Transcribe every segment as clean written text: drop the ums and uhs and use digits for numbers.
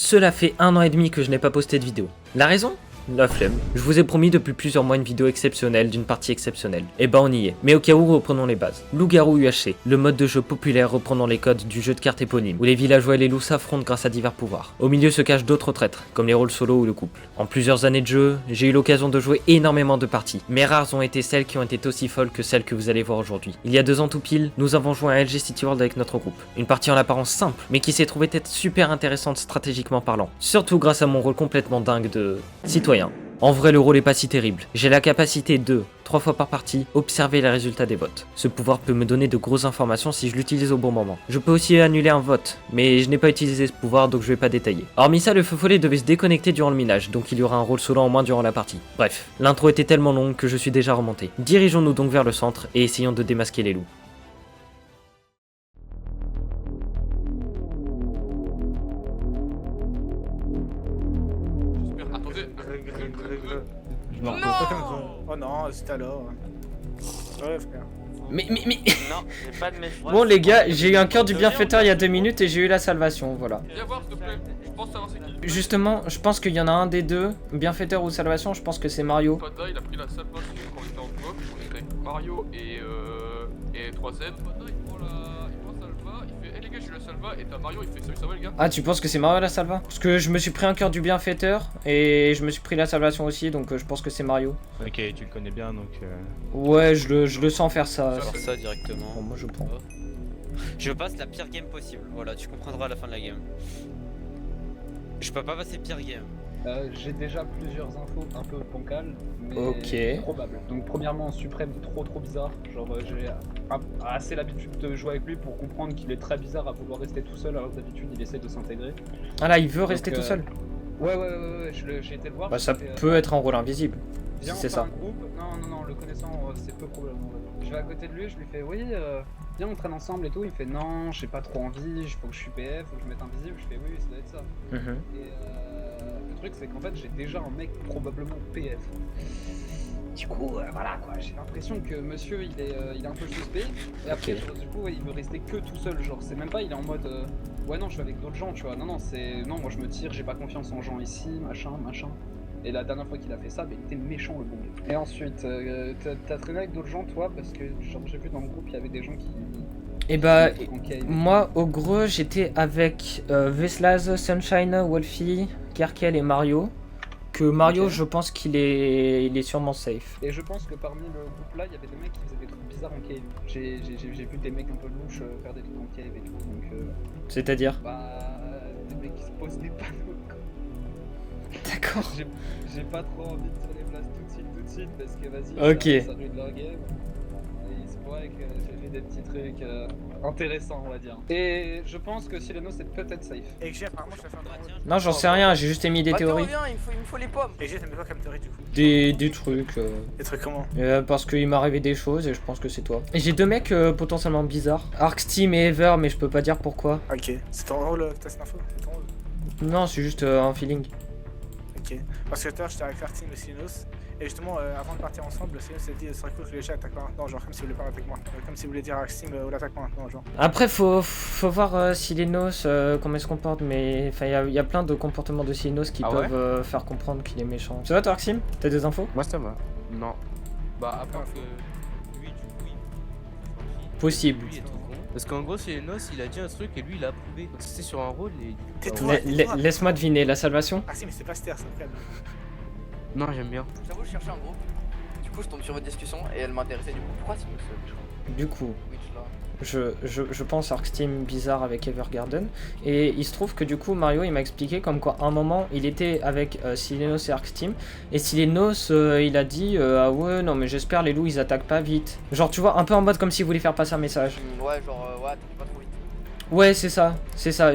Cela fait 1 an et demi que je n'ai pas posté de vidéo. La raison ? La flemme. Je vous ai promis depuis plusieurs mois une vidéo exceptionnelle d'une partie exceptionnelle. Et bah on y est. Mais au cas où, reprenons les bases. Loup-garou UHC, le mode de jeu populaire reprenant les codes du jeu de cartes éponyme, où les villageois et les loups s'affrontent grâce à divers pouvoirs. Au milieu se cachent d'autres traîtres, comme les rôles solo ou le couple. En plusieurs années de jeu, j'ai eu l'occasion de jouer énormément de parties, mais rares ont été celles qui ont été aussi folles que celles que vous allez voir aujourd'hui. Il y a 2 ans tout pile, nous avons joué à LG City World avec notre groupe. Une partie en apparence simple, mais qui s'est trouvée être super intéressante stratégiquement parlant. Surtout grâce à mon rôle complètement dingue de citoyen. En vrai, le rôle est pas si terrible. J'ai la capacité de, 3 fois par partie, observer les résultats des votes. Ce pouvoir peut me donner de grosses informations si je l'utilise au bon moment. Je peux aussi annuler un vote, mais je n'ai pas utilisé ce pouvoir donc je vais pas détailler. Hormis ça, le feu follet devait se déconnecter durant le minage, donc il y aura un rôle solo en moins durant la partie. Bref, l'intro était tellement longue que je suis déjà remonté. Dirigeons-nous donc vers le centre et essayons de démasquer les loups. Je me repose. Oh non, c'est alors. Ouais, frère. Mais... Non, j'ai pas de message. Bon les gars, j'ai eu un cœur du bienfaiteur il y a 2 minutes et j'ai eu la salvation, voilà. Viens voir s'il te plaît, je pense savoir c'est qui. Justement, je pense qu'il y en a un des deux, bienfaiteur ou salvation, je pense que c'est Mario. Pada il a pris la salvation quand on était en bloc, on était avec Mario et 3Z. Pada il prend salva, il fait hey les gars j'ai la salva et t'as Mario il fait salut ça va les gars. Ah tu penses que c'est Mario la salva? Parce que je me suis pris un cœur du bienfaiteur et je me suis pris la salvation aussi donc je pense que c'est Mario. Ok, tu le connais bien donc... Ouais je le sens faire ça. Faire ça directement. Bon moi je prends. Je passe la pire game possible, voilà, tu comprendras à la fin de la game. Je peux pas passer pire game. J'ai déjà plusieurs infos un peu bancales, mais Ok. probables. Donc premièrement, Suprême trop bizarre. Genre j'ai assez l'habitude de jouer avec lui pour comprendre qu'il est très bizarre à vouloir rester tout seul alors que d'habitude il essaie de s'intégrer. Ah là il veut rester Donc, tout seul? Ouais, j'ai été le voir. Bah ça peut être en rôle invisible. Viens, Si c'est on fait ça. un groupe. Non, le connaissant c'est peu probable. Je vais à côté de lui, je lui fais oui, viens on traîne ensemble et tout. Il fait non, j'ai pas trop envie, faut que je suis PF, faut que je mette invisible. Je fais oui, ça doit être ça. Mhm. Et le truc c'est qu'en fait j'ai déjà un mec probablement PF. Du coup voilà quoi, j'ai l'impression que monsieur il est un peu suspect. Et après Ok. genre, du coup il veut rester que tout seul, genre c'est même pas il est en mode ouais non je suis avec d'autres gens tu vois, non c'est non moi je me tire, j'ai pas confiance en gens ici, machin. Et la dernière fois qu'il a fait ça, bah, il était méchant le bon gars. Et ensuite, t'as traîné avec d'autres gens toi parce que genre j'ai vu dans le groupe il y avait des gens qui... Et bah Ok. moi au gros j'étais avec Veslaz, Sunshine, Wolfie, Kerkel et Mario. Que Mario Ok. je pense qu'il est sûrement safe. Et je pense que parmi le groupe là, il y avait des mecs qui faisaient des trucs bizarres en cave. J'ai vu des mecs un peu louches faire des trucs en cave et tout, donc C'est-à-dire? bah des mecs qui se posent des panneaux quoi. D'accord. J'ai pas trop envie de tirer les places tout de suite parce que vas-y, Ok. ça ruine leur game. Et il se pourrait que j'ai fait des petits trucs intéressants on va dire. Et je pense que Sileno c'est peut-être safe. Et G, apparemment, je vais faire un drôle. Non j'en sais rien, j'ai juste émis des Attends, théories. viens, il me faut les pommes. Et G, t'aimes quoi comme théorie du coup? Des trucs. Des trucs comment? Parce qu'il m'est arrivé des choses et je pense que c'est toi. Et j'ai 2 mecs potentiellement bizarres. Arksteam et Ever mais je peux pas dire pourquoi. Ok, c'est ton rôle, t'as cette info? C'est ton rôle? Non c'est juste un feeling. Ok. Parce que tout à l'heure, j'étais avec Artim et Sinos. Et justement, avant de partir ensemble, Sinos s'est dit ce serait cool que les gens attaquent maintenant, genre comme s'il voulait pas l'attaquer maintenant. Comme s'il voulait dire à Artim on l'attaque maintenant, genre. Après faut voir Silenos comment il se comporte mais enfin il y a plein de comportements de Silenos qui Ah ouais peuvent faire comprendre qu'il est méchant. Ça va toi Arksim? T'as des infos? Moi ça va. Non. Bah à part que lui du coup il... Possible. Lui est trop con. Parce qu'en gros c'est Enos il a dit un truc et lui il a approuvé. Donc c'était sur un rôle et... Tais-toi, tais-toi. Laisse-moi deviner, la salvation? Artim, mais c'est pas Ster, ça me calme. Non j'aime bien. J'avoue, je cherchais un groupe. Du coup, je tombe sur votre discussion et elle m'intéressait. Du coup, pourquoi c'est méchant? Du coup, Witch là. je pense Arksteam bizarre avec Evergarden. Et il se trouve que du coup Mario il m'a expliqué comme quoi à un moment il était avec Silenos et Arksteam. Et Silenos il a dit ah ouais non mais j'espère les loups ils attaquent pas vite. Genre tu vois un peu en mode comme s'il voulait faire passer un message. Ouais, genre, ouais, t'attaques pas trop vite. Ouais c'est ça,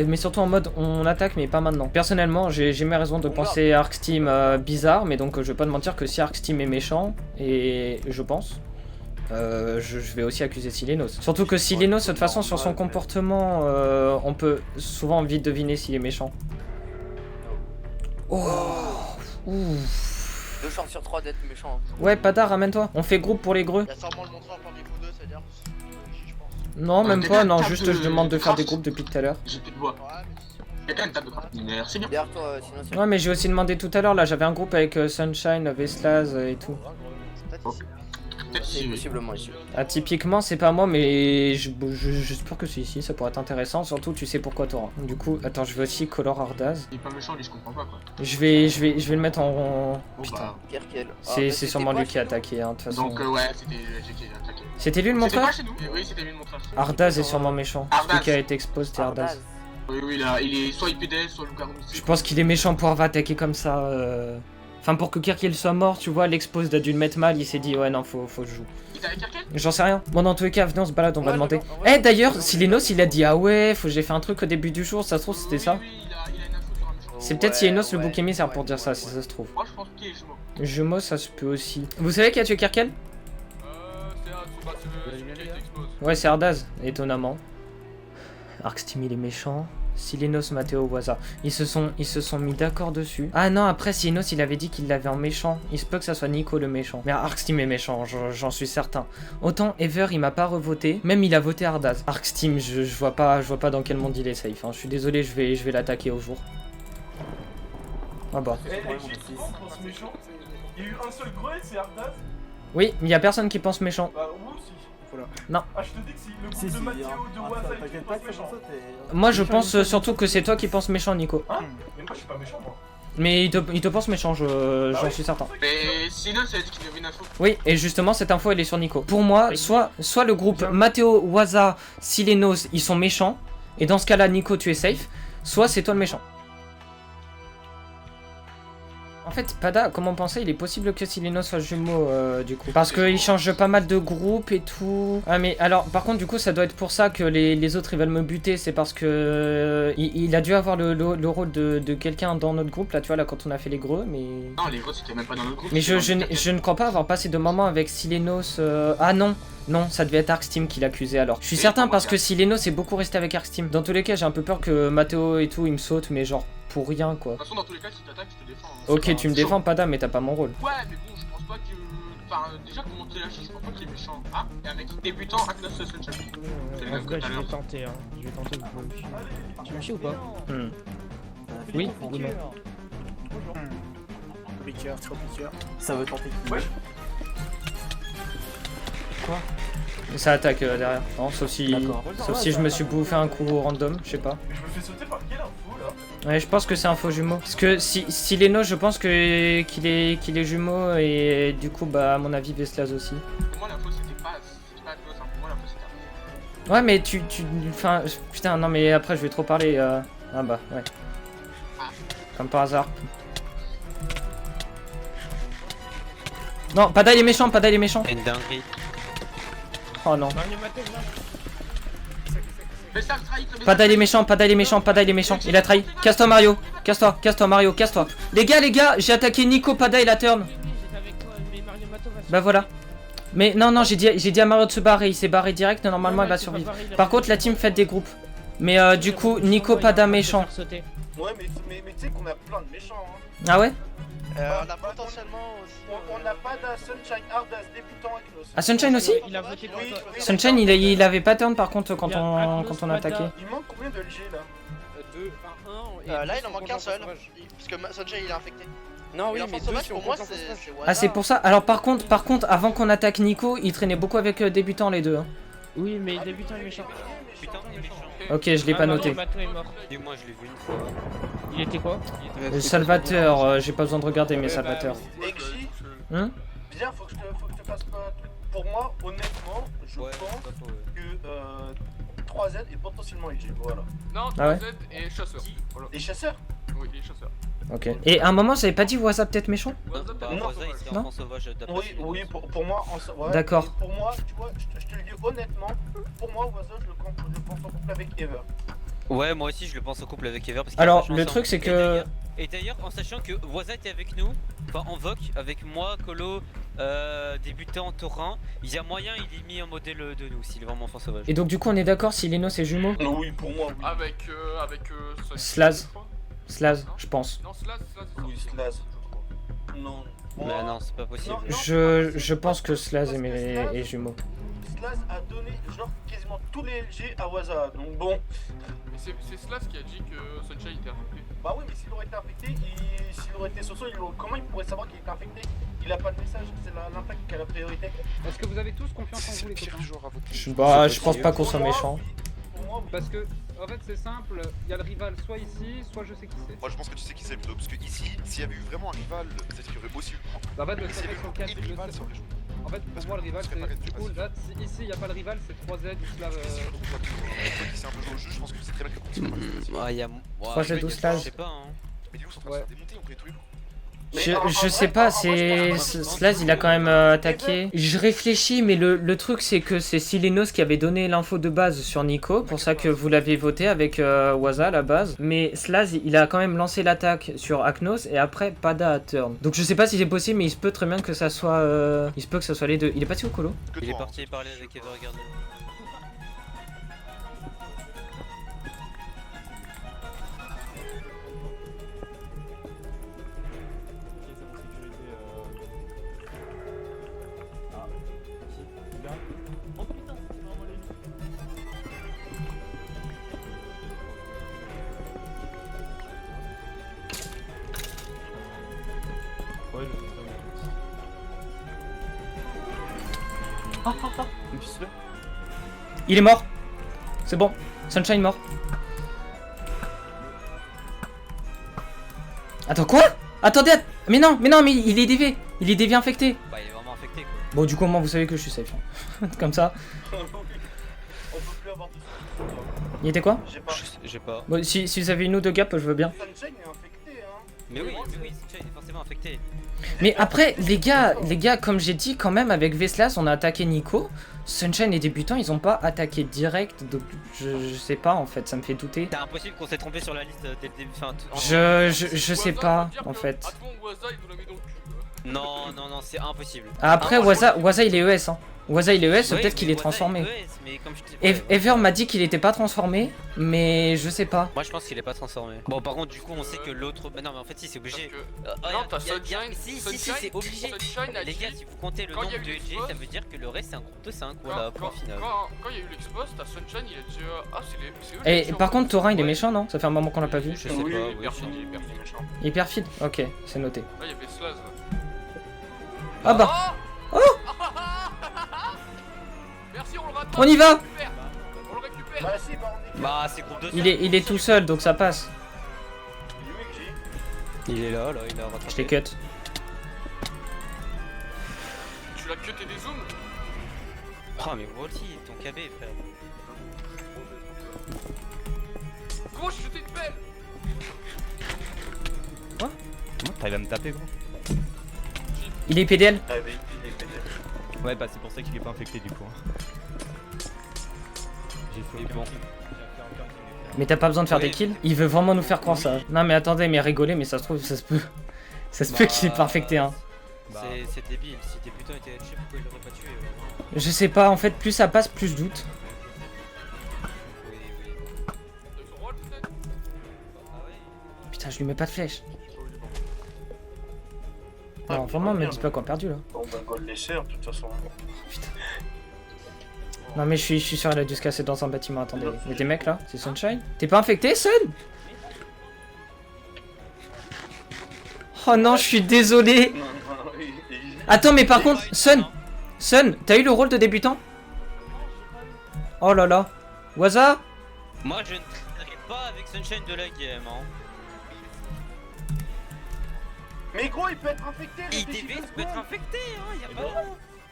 mais surtout en mode on attaque mais pas maintenant. Personnellement j'ai mes raisons de penser Arksteam bizarre, mais donc je vais pas te mentir que si Arksteam est méchant, et je pense, je vais aussi accuser Silenos. Surtout que Silenos de toute façon sur son comportement on peut souvent vite deviner s'il est méchant. Oh. Ouf. 2 chances sur 3 d'être méchant. Ouais Pada ramène-toi, on fait groupe pour les greux. Il y a sûrement le montreur parmi vous deux, c'est-à-dire je pense. Non même pas, non juste je demande de faire des groupes depuis tout à l'heure. Ouais, mais si on Il y a quand même une table de craft. Merci bien. Derrière toi, sinon c'est. Ouais, mais j'ai aussi demandé tout à l'heure, là, j'avais un groupe avec Sunshine, Veslaz et tout. Peut-être C'est si. possiblement ici. Ah, typiquement, c'est pas moi, mais j'espère que c'est ici, ça pourrait être intéressant. Surtout, tu sais pourquoi Torrent. Du coup, attends, je vais aussi Color Ardaz. Il est pas méchant, lui, je comprends pas quoi. Je vais le mettre en. Bon, Putain. bah. Kerkel. C'est sûrement lui qui a attaqué, hein, de toute façon. Donc, ouais, c'était j'ai qui a attaqué. C'était lui le C'était montreur pas chez nous. Oui, c'était lui le montreur. Ardaz est sûrement méchant. Ardaz. Celui qui a été exposé, c'était Ardaz. Oui, oui, là, il est soit IPD, soit loup-garou. Je pense qu'il est méchant pour avoir attaqué comme ça. Enfin, pour que Kirkiel soit mort, tu vois, l'expose a dû le mettre mal, il s'est dit, ouais, non, faut que je joue. Il t'a avec Kirkel? J'en sais rien. Bon, dans tous les cas, venez, on se balade, on va demander. Eh, d'ailleurs, Silenos, il a dit, ah ouais, faut que j'ai fait un truc au début du jour, ça se trouve, c'était ça. Oui, il a une info sur un méchant. C'est peut-être Silenos le bouc émissaire pour dire ça, si ça se trouve. Moi, je pense qu'il est jumeau. Jumeau, ça se peut aussi. Vous savez qui a tué Kirkel? C'est celui qui a été exposé. Ouais, c'est Ardaz, étonnamment. Arxtim, il est méchant. Silenos, Matteo, Waza. Ils se sont mis d'accord dessus. Ah non, après, Silenos, il avait dit qu'il l'avait en méchant. Il se peut que ça soit Nico le méchant. Mais Arxtim est méchant, j'en suis certain. Autant Ever, il m'a pas revoté. Même il a voté Ardaz. Arxtim, je vois pas dans quel monde il est safe. Hein. Je suis désolé, je vais l'attaquer au jour. Ah bah. Il y a eu un seul gros, c'est Ardaz. Oui, il y a personne qui pense méchant. Bah, moi aussi. Voilà. Non. Ah, je te dis que c'est le groupe de Mathieu, de Waza et qui pense méchant. Moi, je pense surtout que c'est toi qui penses méchant, Nico. Hein? Mais moi, je suis pas méchant, moi. Mais il te pense méchant, j'en suis certain. Mais sinon, ça a dit qu'il avait une info. Oui, et justement, cette info, elle est sur Nico. Pour moi, soit le groupe Matteo, Waza, Silenos, ils sont méchants, et dans ce cas-là, Nico, tu es safe, soit c'est toi le méchant. En fait, Pada, comme on pensait, il est possible que Silenos soit jumeau, du coup. Parce qu'il change pas mal de groupes et tout. Ah, mais alors, par contre, du coup, ça doit être pour ça que les autres, ils veulent me buter. C'est parce que il a dû avoir le rôle de quelqu'un dans notre groupe, là, tu vois, là, quand on a fait les greux, mais... Non, les gros, c'était même pas dans notre groupe. Mais je ne crois pas avoir passé de moments avec Silenos... Ah non, non, ça devait être Arxtim qui l'accusait alors. Je suis certain parce que Silenos est beaucoup resté avec Arxtim. Dans tous les cas, j'ai un peu peur que Matteo et tout, il me saute, mais genre pour rien quoi. De toute façon, dans tous les cas, si t'attaques, je te défends. Hein. Ok, tu me défends, Pada, mais t'as pas mon rôle. Ouais, mais bon, je pense pas que. Enfin, déjà, pour monter la chute, je pense pas qu'il est méchant. Ah, et un mec débutant, Agnos Sunshine. C'est le même que tout à l'heure. tenter, hein. Je vais tenter, vous pouvez me chier. Tu me chies ou pas? Oui, ou non? Piqueur, trop piqueur. Ça veut tenter. ça attaque derrière. Non, sauf si je me suis bouffé un coup random, je sais pas. Mais je me fais sauter par quelle info là? Ouais, je pense que c'est un faux jumeau. Parce que si Silenos, je pense qu'il est jumeau et du coup, bah, à mon avis, Veslaz aussi. Pour moi, l'info, c'était pas Agnos, hein. Pour moi, l'info, c'était Agnos. Ouais, mais enfin, putain, non, mais après, je vais trop parler. Ah bah, ouais. Comme par hasard. Non, Pada il est méchant, Pada il est méchant. Une dinguerie. Oh non. Mais ça trahit le Pada il est méchant, Pada il est méchant, Pada il est méchant. Il a trahi. Casse-toi Mario. Casse-toi Mario, casse-toi. Les gars, j'ai attaqué Nico, Pada il a turn. Bah voilà. Mais non, j'ai dit à Mario de se barrer, il s'est barré direct, normalement il va survivre. Par contre la team fait des groupes. Mais du coup, Nico, Pada méchant. Ouais, mais tu sais qu'on a plein de méchants. Hein. Ah ouais? On a potentiellement aussi. On n'a pas d'un Sunshine Ardaz débutant avec nous. Ah Sunshine aussi? Il a voté pour toi. Sunshine il avait pas turn par contre quand on a attaqué. Il manque combien de LG là? 2, enfin 1. Là, il en manque un seul. Parce que Sunshine il est infecté. Non, oui, Et mais l'enfant sauvage, deux, pour moi, c'est Ah c'est pour ça. Alors par contre, avant qu'on attaque Nico, il traînait beaucoup avec débutants les deux. Hein. Oui, mais débutant est méchant. Putain, il est méchant. Ok, je l'ai pas noté. Mato est mort. Dis-moi, je l'ai vu une fois. Il était quoi? Salvateur, j'ai pas besoin de regarder mes Salvateurs. Exi, Hein? bien, faut que je te fasse pas un truc. Pour moi, honnêtement, je Ouais, pense pas faux, ouais. que 3Z est potentiellement LG. Voilà. Non, Ah ouais 3Z et chasseur. Voilà. Les chasseurs? Oui, les chasseurs. Ok. Et à un moment, j'avais pas dit Waza peut-être méchant? Non, bah, Non. Waza, il était Non. enfant sauvage d'après Oui, Silenos. oui, pour moi, ouais. D'accord. Et pour moi, tu vois, je te le dis honnêtement, pour moi, Waza, je le pense en couple avec Ever. Ouais, moi aussi, je le pense en couple avec Ever. Parce qu'ils Alors, marchent le ensemble. truc, c'est que- Et d'ailleurs, en sachant que Waza était avec nous, enfin en voc, avec moi, Colo, débutant, Torin, il y a moyen, il est mis en modèle de nous, s'il est vraiment enfant sauvage. Et donc du coup, on est d'accord si Leno c'est jumeau? Oui, pour moi, oui. Avec Slaz. Slaz, je pense. Non, Slaz, Oui, Slaz. Non. Bah non, c'est pas possible. Non. Je pense que Slaz est jumeau. Slaz a donné genre quasiment tous les LG à Waza, donc bon. Mais c'est Slaz qui a dit que Sunshine était infecté. Bah oui, mais s'il aurait été infecté, s'il aurait été Soso, comment il pourrait savoir qu'il était infecté? Il a pas de message, c'est l'impact qui a la priorité. Est-ce que vous avez tous confiance en vous, les copains? Je pense pas qu'on soit méchant. Parce que, en fait, c'est simple, il y a le rival soit ici, soit je sais qui c'est. Moi je pense que tu sais qui c'est plutôt, parce que ici, s'il y avait eu vraiment un rival, peut-être qu'il y aurait aussi eu. En fait, le S'il y avait sur vraiment lequel un rival, ça aurait joué. En fait, pour moi, le rival, c'est cool. Là, si ici il n'y a pas le rival, c'est 3Z ou Slav. Toi qui sais un peu jouer au jeu, je pense que c'est très bien que tu comprends. Ouais, y'a. 3Z ou Slav. Je sais pas, hein. Mais Léo, sont en train de se démonter, on connaît tous les coups. Je sais pas, c'est... Slaz, il a quand même attaqué. Je réfléchis, mais le truc, c'est que c'est Silenos qui avait donné l'info de base sur Nico, pour ça que vous l'aviez voté avec Waza à la base. Mais Slaz, il a quand même lancé l'attaque sur Aknos, et après, Pada à turn. Donc je sais pas si c'est possible, mais il se peut très bien que ça soit... Il se peut que ça soit les deux. Il est parti au colo? Il est parti parler avec Evergarden. Il est mort. C'est bon. Sunshine mort. Attends, quoi? Attendez, mais non, mais il est DV. Il est DV infecté. Bah, il est vraiment infecté quoi. Bon, du coup, au moins, vous savez que je suis safe. Hein. Comme ça. On peut plus avoir de soucis. Il était quoi? J'ai pas. Bon, si vous avez une ou deux gaps, je veux bien. Sunshine est infecté, hein. Mais oui, Sunshine est forcément infecté. Mais après, les gars, comme j'ai dit, quand même, avec Veslas, on a attaqué Nico. Sunshine et débutants, ils ont pas attaqué direct, donc je sais pas en fait, ça me fait douter. C'est impossible qu'on s'est trompé sur la liste dès le début. Enfin, Je sais pas en fait. Non, c'est impossible. Après, Waza il est ES, hein. Waza il est ES, peut-être qu'il est transformé. Ever m'a dit qu'il était pas transformé, mais je sais pas. Moi je pense qu'il est pas transformé. Bon, par contre, du coup, on sait que l'autre. Non, mais en fait, si, c'est obligé. Non, t'as Sunshine. Si, c'est obligé. Les gars, si vous comptez le nombre de LG, ça veut dire que le reste c'est un groupe de 5. Voilà, point final. Quand il y a eu l'expose, t'as Sunshine, il a dit ah, c'est eux. Et par contre, Thorin il est méchant, non? Ça fait un moment qu'on l'a pas vu. Je sais pas, oui, Hyper feed. Ok, c'est noté. Là, il y avait Slaz. Ah bah. Oh! Merci, on le rattrape. On y va! On le récupère. Bah si, bah on est... Bah, c'est groupe de 5. Il est tout seul, donc ça passe. Il est là, il a rattrapé. Je l'ai cut. Tu l'as cuté des zooms? Ah, mais moi aussi, ton KB, frère. Gros, j'ai jeté une pelle. Quoi? T'arrives à me taper, gros? Il est PDL? Ah oui, il est PDL. Ouais, bah c'est pour ça qu'il est pas infecté du coup. J'ai fait bon. Mais t'as pas besoin de faire des kills? Il veut vraiment nous faire croire ça. Non mais attendez, mais rigoler, mais ça se trouve, ça se peut. Ça se peut qu'il est pas infecté, hein. C'est débile, si tes putains étaient headshot, pourquoi il l'aurait pas tué? Je sais pas, en fait, plus ça passe, plus je doute. Putain, je lui mets pas de flèche. Non, vraiment, me dis pas qu'on a perdu là. On va goal les serres, de toute façon. Putain. Non, mais je suis sûr, elle a dû se casser dans un bâtiment. Attendez, il y a des mecs là, c'est Sunshine. T'es pas infecté, Sun? Oh non, je suis désolé. Attends, mais par contre, Sun, t'as eu le rôle de débutant? Oh là là. Waza? Moi, je ne traiterai pas avec Sunshine de la game, hein. Mais gros, il peut être infecté. IDV peut être infecté, hein, y'a pas.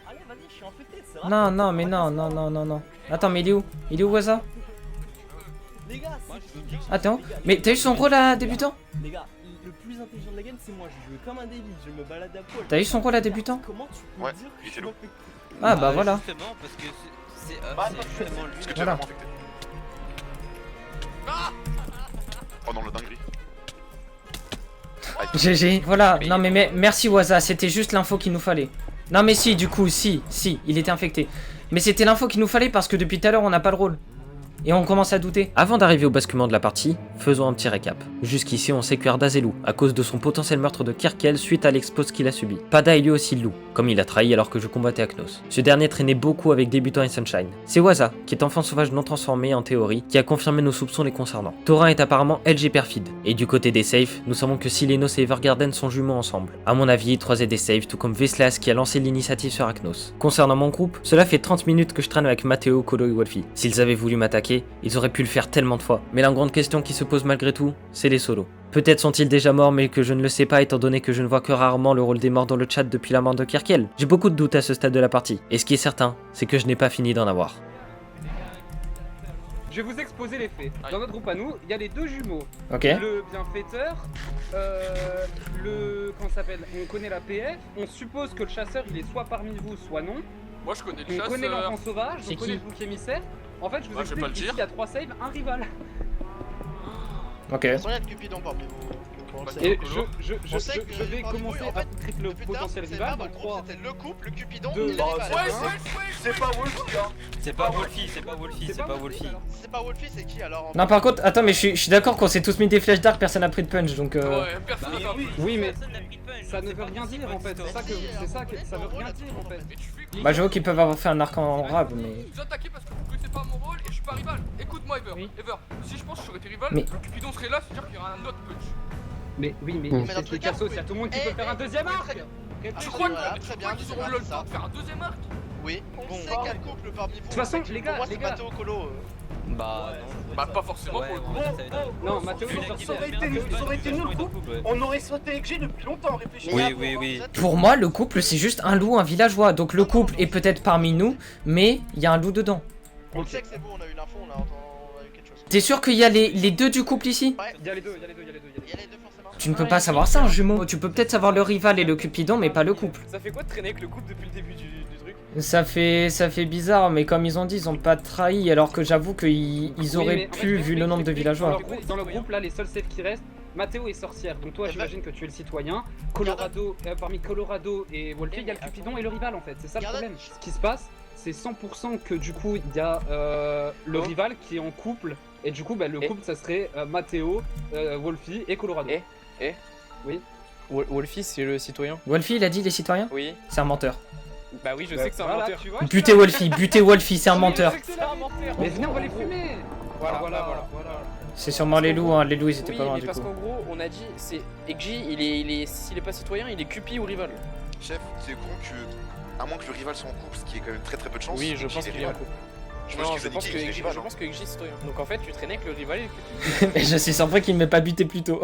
Allez, vas-y, je suis infecté, c'est Non, mais non. Attends, mais il est où? Il est où, Waza? Les gars, Attends, mais t'as eu son rôle à débutant? Les gars, le plus intelligent de la game, c'est moi. Je joue comme un débile, je me balade à poil. T'as eu son rôle à débutant? Comment tu peux dire que je suis infecté? Ah bah voilà. Justement, parce que c'est justement lui. Voilà. Oh non, le dinguerie. GG, voilà. Non mais merci Waza, c'était juste l'info qu'il nous fallait. Non mais si, du coup, si, il était infecté. Mais c'était l'info qu'il nous fallait parce que depuis tout à l'heure on n'a pas le rôle. Et on commence à douter. Avant d'arriver au basculement de la partie, faisons un petit récap. Jusqu'ici, on sait que Ardaz est loup, à cause de son potentiel meurtre de Kirkel suite à l'expose qu'il a subi. Pada est lui aussi loup, comme il a trahi alors que je combattais Aknos. Ce dernier traînait beaucoup avec Débutant et Sunshine. C'est Waza, qui est enfant sauvage non transformé en théorie, qui a confirmé nos soupçons les concernant. Thorin est apparemment LG perfide. Et du côté des safes, nous savons que Silenos et Evergarden sont jumeaux ensemble. À mon avis, 3 est des safes, tout comme Veslas qui a lancé l'initiative sur Aknos. Concernant mon groupe, cela fait 30 minutes que je traîne avec Matteo, Colo et Wolfie. S'ils avaient voulu m'attaquer, ils auraient pu le faire tellement de fois. Mais la grande question qui se pose malgré tout, c'est les solos. Peut-être sont-ils déjà morts mais que je ne le sais pas étant donné que je ne vois que rarement le rôle des morts dans le chat depuis la mort de Kirkel. J'ai beaucoup de doutes à ce stade de la partie. Et ce qui est certain, c'est que je n'ai pas fini d'en avoir. Je vais vous exposer les faits. Dans notre groupe à nous, il y a les 2 jumeaux. Ok. Le bienfaiteur, comment ça s'appelle? On connaît la PF, on suppose que le chasseur il est soit parmi vous, soit non. Moi je connais le On chasseur. connaît l'enfant sauvage, C'est on connaît qui le bouc émissaire. En fait, je vous Ouais, je vais pas explique, le ici dire. il y a 3 saves, un rival. Ok. De toute façon, il y a le Cupidon parmi vous. Donc, on le sait. Et Colo. On sait que je vais parmi vous, commencer en à fait, créer le plus tard, potentiel c'est rival pas dans dans le 3. groupe, c'était le couple, le Cupidon Deux. et les Bah, rivales. C'est pas Wolfie, hein. C'est pas Wolfie, c'est pas Wolfie, c'est pas Wolfie. alors. C'est pas Wolfie, c'est qui alors? Non par contre, attends mais je suis d'accord qu'on s'est tous mis des flèches d'arc, personne n'a pris de punch donc Ouais, personne n'a fait. Oui, mais Personne n'a pris de punch, ça je ne sais veut pas rien qui dire en fait. c'est C'est ça que ça veut rien dire en fait. Mais tu fais Bah j'avoue qu'ils peuvent avoir fait un arc en rab mais... Vous attaquez parce que vous connaissez pas mon rôle et je suis pas rival. Écoute-moi Ever, Oui. Ever, si je pense que j'aurais été rival, Mais- le Cupidon serait là, c'est-à-dire qu'il y aura un autre punch. Mais oui, mais dans c'est tous les le cas, cassos, il y a tout le monde qui peut faire un deuxième arc. très bien. Tu Ah, crois voilà, que très tu bien, crois qu'ils c'est auront bien, le c'est temps ça. de faire un deuxième arc? Oui, on sait quel couple parmi vous. De toute façon, c'est qui les pour gars, moi, les c'est gars. Matteo Colo. Bah, Bah pas forcément ouais, pour le coup. on va dire ça va être- Non, Mathéo, Vu il la sort guide, ça aurait elle été fait un nul, peu ça aurait été de nul, punch, le couple, ouais. On aurait sauté avec G depuis longtemps, réfléchissez. Oui, oui, oui. Pour moi, le couple c'est juste un loup, un villageois, donc le couple est peut-être parmi nous, mais il y a un loup dedans. On le sait que c'est bon, on a eu l'info, on a eu quelque chose. T'es sûr qu'il y a les deux du couple ici? Ouais, Il y a les deux, il y a les deux, il y a les deux. il y a les deux forcément. Tu ne peux pas savoir ça, un jumeau. Tu peux peut-être savoir le rival et le cupidon, mais pas le couple. Ça fait quoi de traîner avec le couple depuis le début du truc? Ça fait bizarre, mais comme ils ont dit, ils ont pas trahi, alors que j'avoue qu'ils Oui, auraient mais en fait, pu, vu le nombre de villageois. Dans le groupe, là, les seuls saves qui restent, Mathéo est sorcière, donc toi Eh ben- j'imagine que tu es le citoyen. Colorado, parmi Colorado et Wolfie, il y a le Cupidon et le rival en fait, c'est ça le Garde- problème. Ce qui se passe, c'est 100% que du coup il y a le rival qui est en couple, et du coup bah, le couple ça serait Mathéo, Wolfie et Colorado. Wolfie, c'est le citoyen. Wolfie, il a dit les citoyens? Oui. C'est un menteur. Bah oui, je sais que c'est un Voilà, menteur. tu vois, Butez Wolfie, c'est un menteur. C'est un menteur. Mais venez, on va les fumer. Voilà. C'est sûrement les loups, hein. Les loups ils étaient Oui, pas loin mais du parce coup. qu'en gros, on a dit, c'est Egji, s'il est pas citoyen, il est Cupi ou rival. Chef, c'est con que, à moins que le rival soit en couple, ce qui est quand même très peu de chance. Oui, je Eggy pense est qu'il est en rival. couple. Je Non, pense je que pense que Eggy est Egji rival, est citoyen. Donc en fait, tu traînais avec le rival et le Cupi. Mais je suis surpris qu'il ne m'ait pas buté plus tôt.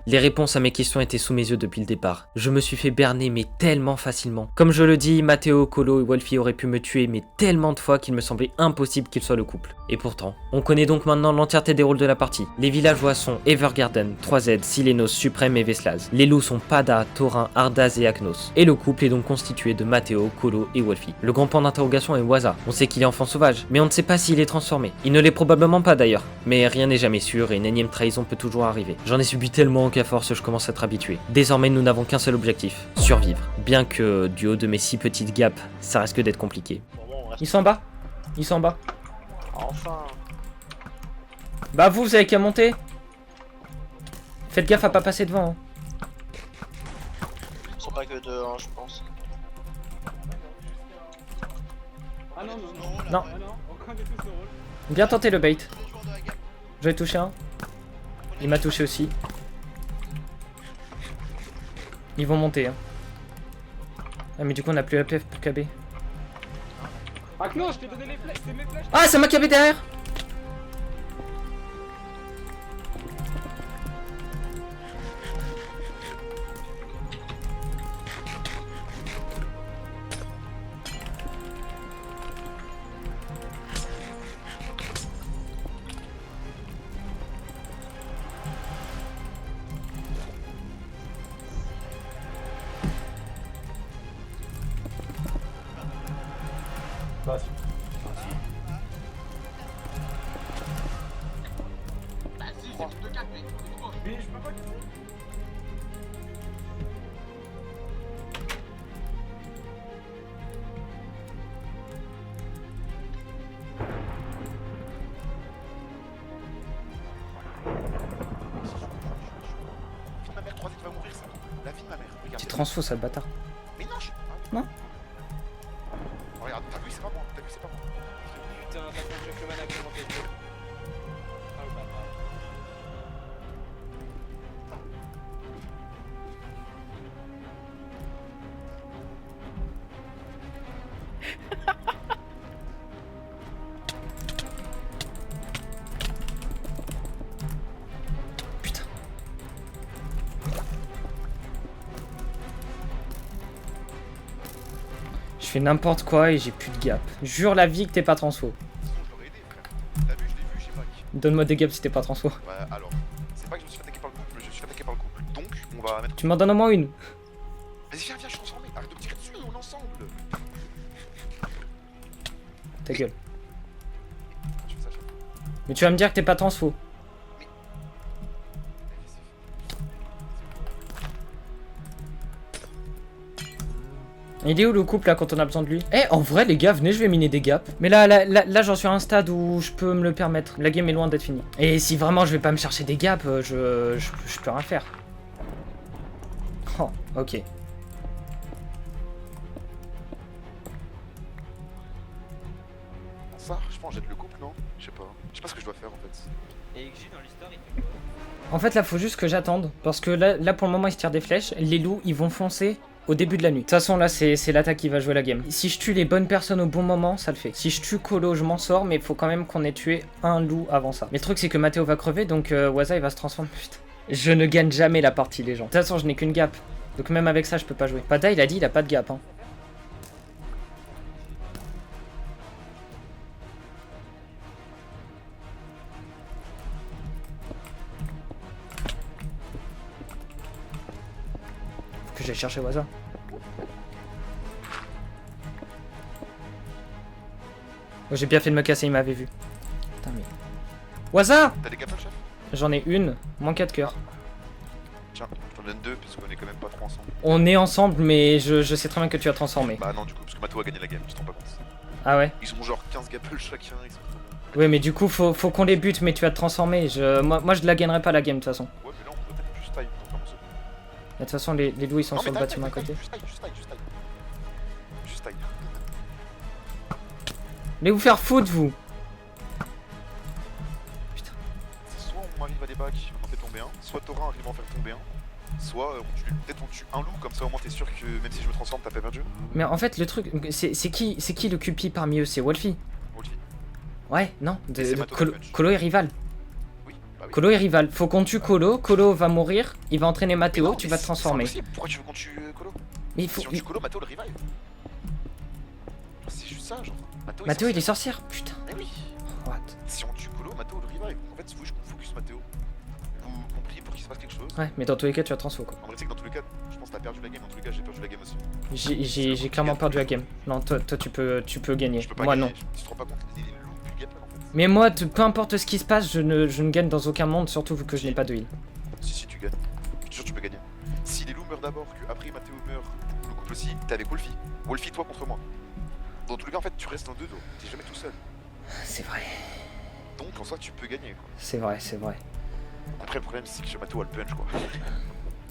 Les réponses à mes questions étaient sous mes yeux depuis le départ. Je me suis fait berner mais tellement facilement. Comme je le dis, Matteo, Colo et Wolfie auraient pu me tuer mais tellement de fois qu'il me semblait impossible qu'ils soient le couple. Et pourtant, on connaît donc maintenant l'entièreté des rôles de la partie. Les villageois sont Evergarden, 3Z, Silenos, Suprême et Veslas. Les loups sont Pada, Thorin, Ardaz et Aknos. Et le couple est donc constitué de Matteo, Colo et Wolfie. Le grand point d'interrogation est Waza. On sait qu'il est enfant sauvage, mais on ne sait pas s'il est transformé. Il ne l'est probablement pas d'ailleurs. Mais rien n'est jamais sûr et une énième trahison peut toujours arriver. J'en ai subi tellement qu'à force je commence à être habitué. Désormais nous n'avons qu'un seul objectif, survivre. Bien que du haut de mes 6 petites gaps, ça risque d'être compliqué. Ils sont en bas. Ils sont en bas. Enfin. Bah vous avez qu'à monter. Faites gaffe à pas passer devant. Hein. Ils sont pas que deux, hein, je pense. Ah non, Non. Ah non, on connaît tous le rôle. Bien tenté le bait. J'ai touché un. Il m'a touché aussi. Ils vont monter. Hein. Ah mais du coup on a plus la PF pour KB. Ah non, je t'ai donné les flèches, c'est mes flèches. Ah ça m'a KB derrière. Bah si, c'est tout de 4, mec, on est trois. Mais je peux pas. mère, 3Z va mourir, ça. La vie de ma mère, regarde. Tu transfo, sale bâtard. Mais non, je... Non. Regarde, t'as vu, c'est pas moi, t'as vu, c'est pas moi. Putain, t'as compris que le mana comment t'es chaud. Ah le bâtard. Putain. Je fais n'importe quoi et j'ai plus de gap. Jure la vie que t'es pas transfo. Sinon, je l'aurais aidé, frère. T'as vu, je l'ai vu, j'ai pas. Donne-moi des gaps si t'es pas transfo. Ouais, alors, c'est pas que je me suis fait attaquer par le couple, je me suis fait attaquer par le couple. Donc, on va mettre... Tu m'en donnes au moins une. Vas-y, viens, viens, je suis ensemble. Arrête de me tirer dessus, on est ensemble. Ta gueule. Tu fais ça, chef. Mais tu vas me dire que t'es pas transfo. Il est où le couple là quand on a besoin de lui? Eh, en vrai les gars, venez, je vais miner des gaps. Mais là j'en suis à un stade où je peux me le permettre. La game est loin d'être finie. Et si vraiment je vais pas me chercher des gaps, je peux rien faire. Oh, ok. Ça, je pense, jette le couple, non? Je sais pas. Je sais pas ce que je dois faire en fait. Et XG dans l'histoire, il fait quoi? En fait là faut juste que j'attende. Parce que là pour le moment ils se tirent des flèches. Les loups ils vont foncer au début de la nuit. De toute façon là c'est l'attaque qui va jouer la game. Si je tue les bonnes personnes au bon moment, ça le fait. Si je tue Colo, je m'en sors, mais il faut quand même qu'on ait tué un loup avant ça. Mais le truc c'est que Mathéo va crever, donc Waza il va se transformer. Putain. Je ne gagne jamais la partie les gens. De toute façon je n'ai qu'une gap. Donc même avec ça je peux pas jouer. Pada il a dit il a pas de gap hein. Faut que j'aille chercher Waza. Oh, j'ai bien fait de me casser, il m'avait vu. Putain mais... Waza! T'as des gaffes, chef? J'en ai une, moins 4 cœurs. Tiens, je t'en donne 2 parce qu'on est quand même pas trop ensemble. On est ensemble, mais je sais très bien que tu as transformé. Bah non, du coup, parce que Mato a gagné la game, tu te rends pas compte. Ah ouais? Ils ont genre 15 gapples chacun, ils sont trop bons. Oui, mais du coup, faut qu'on les bute, mais tu vas te transformer. Moi, je la gagnerai pas la game de toute façon. Ouais, mais là, on peut peut-être juste taille pour commencer. De toute façon, les loups ils sont Non, sur mais le taille, bâtiment à taille, côté. juste taille, juste taille, juste taille. Juste taille. Allez vous faire foutre, vous! Putain. C'est soit on arrive à des bacs, on en fait tomber un, soit Thorin arrive à en faire tomber un, soit peut-être on tue un loup, comme ça au moins t'es sûr que même si je me transforme, t'as pas perdu. Mais en fait, le truc, c'est qui le QP parmi eux? C'est Wolfie? Wolfie. Ouais, non, C'est Mato Colo, le punch. Colo est rival. Oui, bah oui. Colo est rival. Faut qu'on tue Colo, Colo va mourir, il va entraîner Mais Mathéo, non, tu mais vas te c'est transformer. impossible. Pourquoi tu veux qu'on tue Colo? Mais il faut. Si on tue Colo, Mato le revive. C'est juste ça, genre. Mathéo il est sorcière, putain. Mais oui. What? Si on tue Colo, Mato le revive. En fait, faut juste qu'on focus Mathéo. Vous compris pour qu'il se passe quelque chose. Ouais, mais dans tous les cas, tu vas transfo quoi. En vrai, c'est que dans tous les cas, je pense que t'as perdu la game. Dans tous les cas, j'ai perdu la game aussi. J'ai clairement perdu la game. Non, toi tu peux gagner. Je peux pas Moi gagner. non. Tu te rends pas compte des loups du gameplay en fait. Mais moi, peu importe ce qui se passe, je ne gagne dans aucun monde, surtout vu que je n'ai pas de heal. Si, tu gagnes. Je te jure, tu peux gagner. Si les loups meurent d'abord, que après Mathéo meurt, le couple aussi, t'es avec Wolfie. Wolfie, toi contre moi. Dans tous les cas, en fait, tu restes dans deux dos. T'es jamais tout seul. C'est vrai. Donc, en soi, tu peux gagner quoi. C'est vrai, c'est vrai. Après, le problème, c'est que Mathéo a le punch quoi.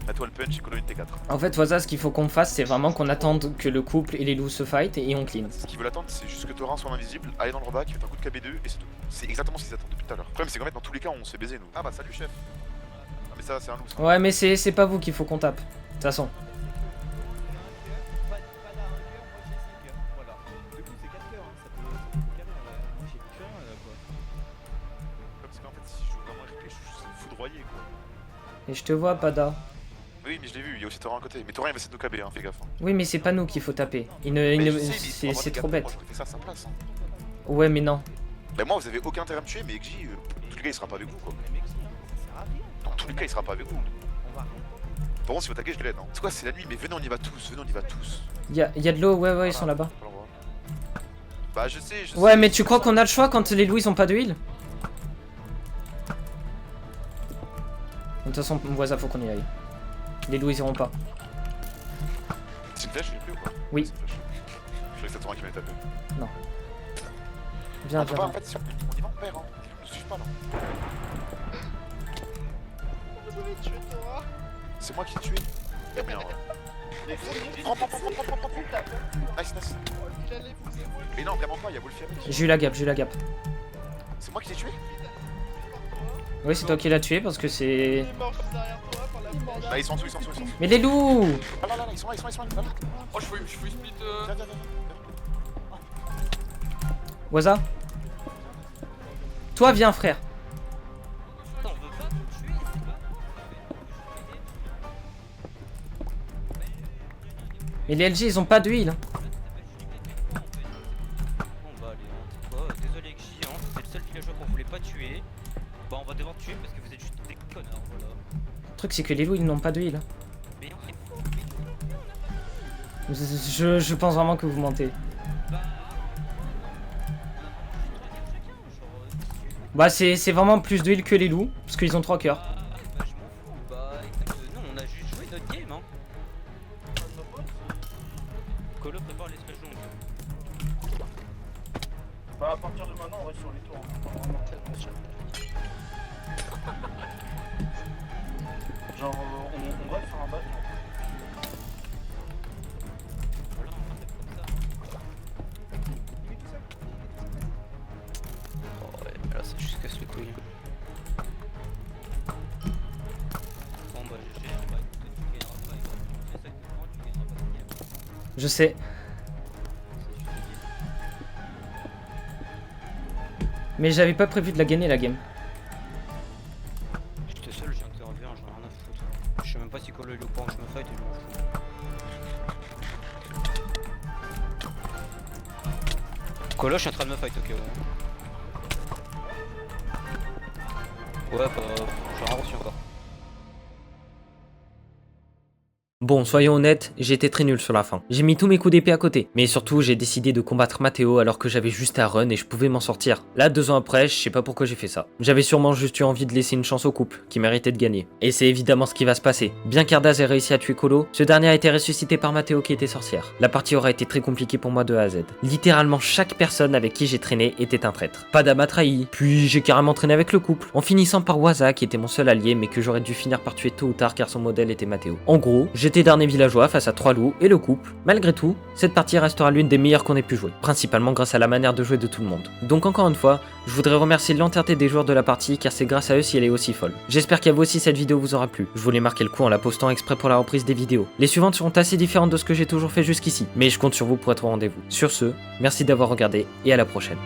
Mathéo a le punch et Colo une T4. En fait, voilà, ce qu'il faut qu'on fasse, c'est vraiment qu'on attende que le couple et les loups se fight et on clean. Ce qu'ils veulent attendre, c'est juste que Thorin soit invisible, aller dans le bac, faire un coup de KB2 et c'est tout. C'est exactement ce qu'ils attendent depuis tout à l'heure. Le problème, c'est qu'en fait, dans tous les cas, on se fait baiser nous. Ah bah, salut chef. Ah, mais ça, c'est un loup ça. Ouais, mais c'est pas vous qu'il faut qu'on tape. De toute façon. Voilà. Du coup, c'est 4 cœurs, hein. Ça peut carrer, ouais. Moi, j'ai plus rien là, quoi. Parce qu'en fait, si je joue vraiment RP, je suis foudroyé quoi. Et je te vois, Pada. Oui, mais je l'ai vu, il y a aussi Thorin à côté. Mais Thorin, il va essayer de nous KB, hein, fais gaffe. Hein. Oui, mais c'est pas nous qu'il faut taper. C'est trop bête. Moi, j'aurais fait ça à sa place. Hein. Ouais, mais non. Bah, moi, vous avez aucun intérêt à me tuer, mais Exji, dans tous les cas, il sera pas avec vous quoi. Dans tous les cas, il sera pas avec vous. Par contre, si vous attaquez, je l'aide. Hein. C'est quoi, c'est la nuit, mais venez, on y va tous. Venez, on y va tous. Y'a de l'eau, ouais, ils sont là-bas. Bah, je sais. Ouais, mais tu crois qu'on a le choix quand les loups ils ont pas de heal? De toute façon, mon voisin, faut qu'on y aille. Les loups ils iront pas. C'est une flèche, j'ai plus ou quoi? Oui. C'est une flèche. Je croyais que c'était Thorin qui m'avait tapé. Non. Viens, On peut pas, en viens. fait, si on y va, on perd. Hein. Ils nous suivent pas là. Vous avez tué Thorin. C'est moi qui l'ai tué. Y'a rien. Prends. Nice. Mais non, vraiment pas, y'a Wolfie avec. J'ai eu la gap, C'est moi qui l'ai tué? Oui, c'est toi qui l'as tué parce que c'est... Là, ils sont en dessous. Mais les loups! Ah là, ils sont là. Oh, je fais split. Viens. Waza? Toi, viens, frère. Attends, on veut pas nous tuer, c'est pas... Mais les LG, ils ont pas de heal. Bon bah allez, désolé XJ, c'est le seul villageois qu'on voulait pas tuer. Bah on va devoir tuer parce que vous êtes juste des connards, voilà. Le truc, c'est que les loups, ils n'ont pas de heal. Mais on est fou, Je pense vraiment que vous mentez. Bah, c'est vraiment plus de heal que les loups, parce qu'ils ont 3 cœurs. bah je m'en fous, bah écoute, non on a juste joué notre game hein. Colo prépare l'espace longue. Bah à partir de maintenant on reste sur les tours. Genre on va faire un bac. Voilà, on va faire comme ça. Oh ouais, là ça juste casse les couilles. Bon bah GG, bah écoute, tu gagneras pas, tu fais ça exactement, tu gagneras pas de game. Je sais. Mais j'avais pas prévu de la gagner, la game. J'étais seul, j'interviens, j'en ai rien à foutre. Je sais même pas si Colo il est au point, je me fight et je m'en fous. Colo, je suis en train de me fight, ok, ouais. Ouais, bah, j'ai rien reçu encore. Bon, soyons honnêtes, j'ai été très nul sur la fin. J'ai mis tous mes coups d'épée à côté, mais surtout j'ai décidé de combattre Matteo alors que j'avais juste à run et je pouvais m'en sortir. Là, 2 ans après, je sais pas pourquoi j'ai fait ça. J'avais sûrement juste eu envie de laisser une chance au couple, qui méritait de gagner. Et c'est évidemment ce qui va se passer. Bien qu'Ardaz ait réussi à tuer Colo, ce dernier a été ressuscité par Matteo qui était sorcière. La partie aura été très compliquée pour moi de A à Z. Littéralement chaque personne avec qui j'ai traîné était un traître. Pada m'a trahi, puis j'ai carrément traîné avec le couple, en finissant par Waza qui était mon seul allié mais que j'aurais dû finir par tuer tôt ou tard car son modèle était Matteo. En gros, j'étais dernier villageois face à 3 loups et le couple. Malgré tout, cette partie restera l'une des meilleures qu'on ait pu jouer, principalement grâce à la manière de jouer de tout le monde. Donc encore une fois, je voudrais remercier l'entièreté des joueurs de la partie car c'est grâce à eux si elle est aussi folle. J'espère qu'à vous aussi cette vidéo vous aura plu. Je voulais marquer le coup en la postant exprès pour la reprise des vidéos. Les suivantes seront assez différentes de ce que j'ai toujours fait jusqu'ici, mais je compte sur vous pour être au rendez-vous. Sur ce, merci d'avoir regardé et à la prochaine.